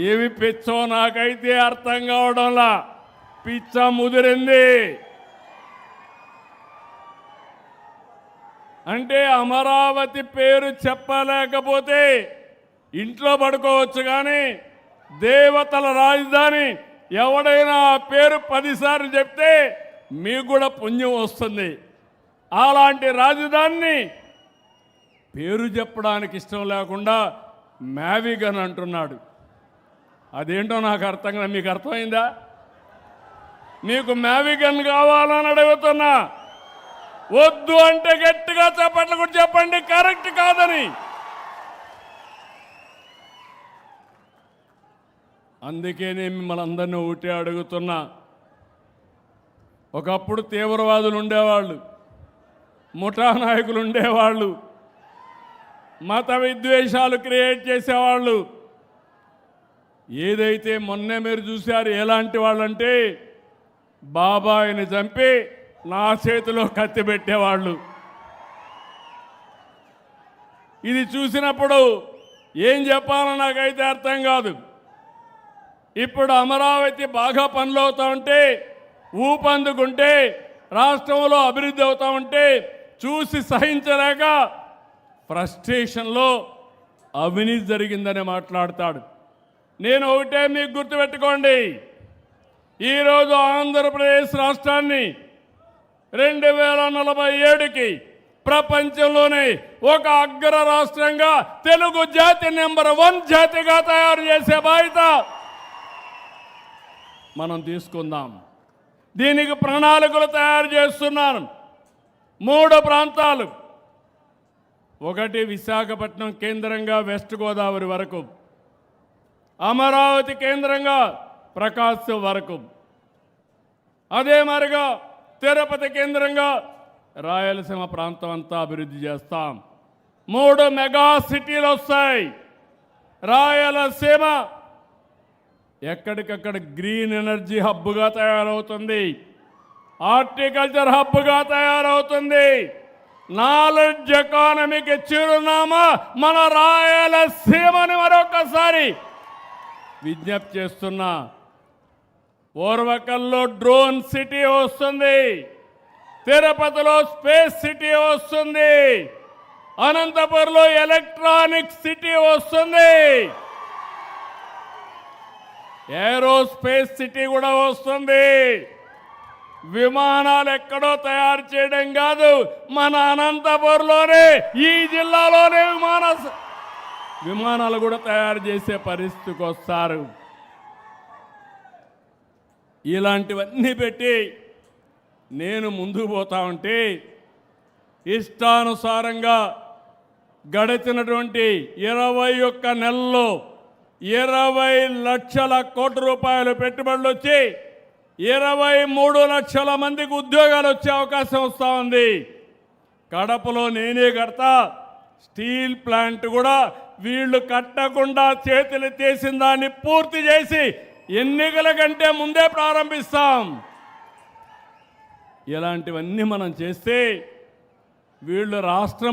ఏమి పిచ్చో నాకైతే అర్థం కావడంలా. పిచ్చ ముదిరింది. అంటే అమరావతి పేరు చెప్పలేకపోతే ఇంట్లో పడుకోవచ్చు, కానీ దేవతల రాజధాని ఎవడైనా ఆ పేరు 10 సార్లు చెప్తే మీకు కూడా పుణ్యం వస్తుంది. అలాంటి రాజధానిని పేరు చెప్పడానికి ఇష్టం లేకుండా మ్యావిగన్ అంటున్నాడు. అదేంటో నాకు అర్థం కాదు. మీకు అర్థమైందా? మీకు మ్యావిగన్ కావాలని అడుగుతున్నా. వద్దు అంటే గట్టిగా చప్పట్లు కూడా చెప్పండి కరెక్ట్ కాదని. అందుకే నేను మిమ్మల్ని అందరినీ ఒకటే అడుగుతున్నా. ఒకప్పుడు తీవ్రవాదులు ఉండేవాళ్ళు, ముఠా నాయకులు ఉండేవాళ్ళు, మత విద్వేషాలు క్రియేట్ చేసేవాళ్ళు. ఏదైతే మొన్నే మీరు చూశారు ఎలాంటి వాళ్ళంటే బాబాయిని చంపి నా చేతిలో కత్తి పెట్టేవాళ్ళు. ఇది చూసినప్పుడు ఏం చెప్పాలో నాకైతే అర్థం కాదు. ఇప్పుడు అమరావతి బాగా పనులు అవుతా ఉంటే, ఊపందుకుంటే, రాష్ట్రంలో అభివృద్ధి అవుతా ఉంటే చూసి సహించలేక ఫ్రస్ట్రేషన్లో అవినీతి జరిగిందని మాట్లాడతాడు. నేను ఒకటే మీకు గుర్తుపెట్టుకోండి. ఈరోజు ఆంధ్రప్రదేశ్ రాష్ట్రాన్ని 2047కి ప్రపంచంలోనే ఒక అగ్ర రాష్ట్రంగా తెలుగు జాతి నంబర్ 1 జాతిగా తయారు చేసే బాధ్యత మనం తీసుకుందాం. దీనికి ప్రణాళికలు తయారు చేస్తున్నాను. 3 ప్రాంతాలు. ఒకటి విశాఖపట్నం కేంద్రంగా వెస్ట్ గోదావరి వరకు, అమరావతి కేంద్రంగా ప్రకాశం వరకు, అదే మరిగా తిరుపతి కేంద్రంగా రాయలసీమ ప్రాంతం అంతా అభివృద్ధి చేస్తాం. 3 మెగా సిటీలు వస్తాయి. రాయలసీమ ఎక్కడికక్కడ గ్రీన్ ఎనర్జీ హబ్గా తయారవుతుంది, హార్టికల్చర్ హబ్గా తయారవుతుంది. నాలెడ్జ్ ఎకానమీకి చిరునామా మన రాయలసీమని మరొకసారి విజ్ఞప్తి చేస్తున్నా. ఓర్వకల్లో డ్రోన్ సిటీ వస్తుంది, తిరుపతిలో స్పేస్ సిటీ వస్తుంది, అనంతపురంలో ఎలక్ట్రానిక్ సిటీ వస్తుంది, ఏరోస్పేస్ సిటీ కూడా వస్తుంది. విమానాలు ఎక్కడో తయారు చేయడం కాదు, మన అనంతపురంలోనే, ఈ జిల్లాలోనే విమానాలు కూడా తయారు చేసే పరిస్థితికి వస్తారు. ఇలాంటివన్నీ పెట్టి నేను ముందుకు పోతా ఉంటే ఇష్టానుసారంగా గడిచినటువంటి 21 నెలల్లో 20 లక్షల కోట్ల రూపాయలు పెట్టుబడులు వచ్చి 23 లక్షల మందికి ఉద్యోగాలు వచ్చే అవకాశం వస్తూ ఉంది. కడపలో నేనే కడతా, స్టీల్ ప్లాంట్ కూడా వీళ్ళు కట్టకుండా చేతులు తీసిన దాన్ని పూర్తి చేసి ఎన్నికల కంటే ముందే ప్రారంభిస్తాం. ఇలాంటివన్నీ మనం చేస్తే వీళ్ళు రాష్ట్రం